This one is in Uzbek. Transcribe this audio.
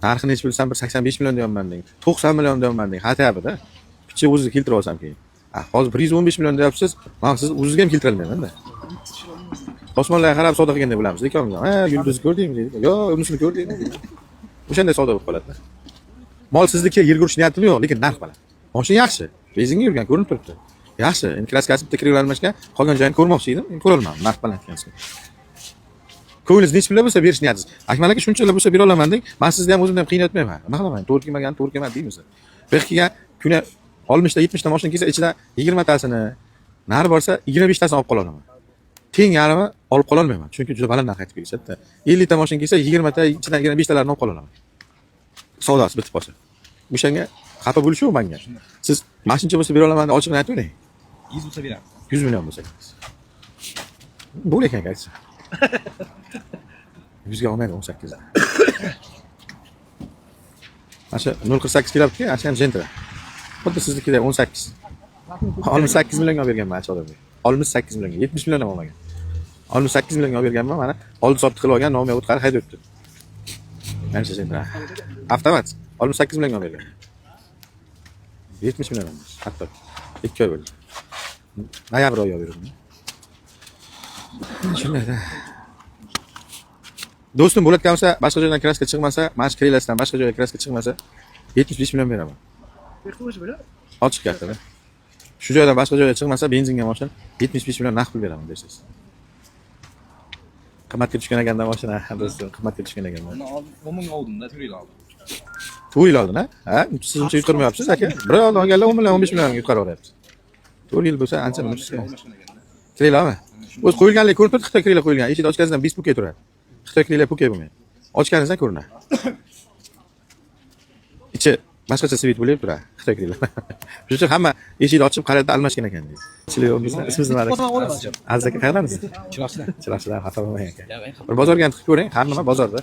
narxi nechi bilsam bir 85 million deyapman deng, 90 million deyapman deng, xatyapida. Picha o'ziga keltirib olsam keyin. Hozir 115 million deyapsiz, men siz o'ziga ham keltira olmayman-da. Osmonlarga qarab savdo qilganda bilamiz, ikkovimiz ham. Yulduzni ko'rdingmi deydi. Yo, unisini ko'rdingmi deydi. O'shanday savdo bo'lib qoladi. Mol sizniki yer ko'rish niyatim yo'q, lekin narx baland. Mashina yaxshi, benzinga yurgan ko'rinib turibdi. Yaxshi, endi kraskasi bitta kirib almashgan, qolgan joyini ko'rmoqchi edim, endi ko'rolmadim, narx baland ekansiz. Ko'nglingiz nech pullar bo'lsa berish niyatingiz. Akmal aka shunchalar bo'lsa bera olaman deng, men sizni ham o'zimni ham qiynatmayman. Nima qilaman? To'g'ri kelmagan, to'g'ri kelmadi deymiz. Bir kelgan kuni 60 ta 70 ta mashina kelsa, ichidan 20 tasini, nari borsa 25 tasini olib qola olaman. Teng yarimi olib qola olmayman, chunki juda baland narx aytib kelishadi. 50 ta mashina kelsa, 20 ta ichidan 25 talarni olib qola olaman. Savdosi bitib qolsa. O'shanga xafa bo'lish yo'q menga. Siz mashincha bo'lsa bera olaman deb ochiqni aytavering. 100 bo'lsa beramiz. 100 million bo'lsa. Bo'l ekan aytsa. 100 ga olmaydi 18 da. Mana 0.48 kelibdi, ana ham Gentra. Xuddi siznikida 18. 18 millionga olib berganman acha odamga. 18 millionga, 70 million ham olmagan. 18 millionga olib berganman, mana oldi sotdi qilib olgan, nomga o'tqarib haydab o'tdi. Mana shu Gentra. Avtomat 18 millionga olib bergan. 70 million emas, hatto 2 oy bo'ldi. Noyabr oyi olib berdim. Shundayda. Do'stim bo'layotgan bo'lsa, boshqa joydan kraska chiqmasa, mana shu krelasdan boshqa joyga kraska chiqmasa, 75 million beraman. Qo'yish bo'ladi. Ochiq gapda. Shu joydan boshqa joyga chiqmasa, benzinga mashina 75 million naqd pul beraman deysiz. Qimmatga tushgan ekanda mashina, do'stim, qimmatga tushgan ekanda. 10 ming oldimda, 4 yil oldin. 4 yil oldin, ha? Siz uncha yutqirmayapsiz, aka. Bir yil oldin olganlar 10 million, 15 million yutqaraveryapti. 4 yil bo'lsa, ancha nima tushgan. Krelarmi? O'z qo'yilganlik ko'rinib turibdi, Xitoy krelar qo'yilgan. Eshikni ochganingizdan 5 puke turadi. Xitoy krelar puke bo'lmaydi. Ochganingizdan ko'rinadi. Ichi boshqacha svet bo'lib turadi, Xitoy krelar. Shuning uchun hamma eshikni ochib qaraydi, almashgan ekan deydi. Chilayapmizmi? Ismingiz nima? Aziz aka, qayerdansiz? Chiroqchidan. Chiroqchidan xafa bo'lmang aka. Bir bozorga ham chiqib ko'ring, har nima bozorda.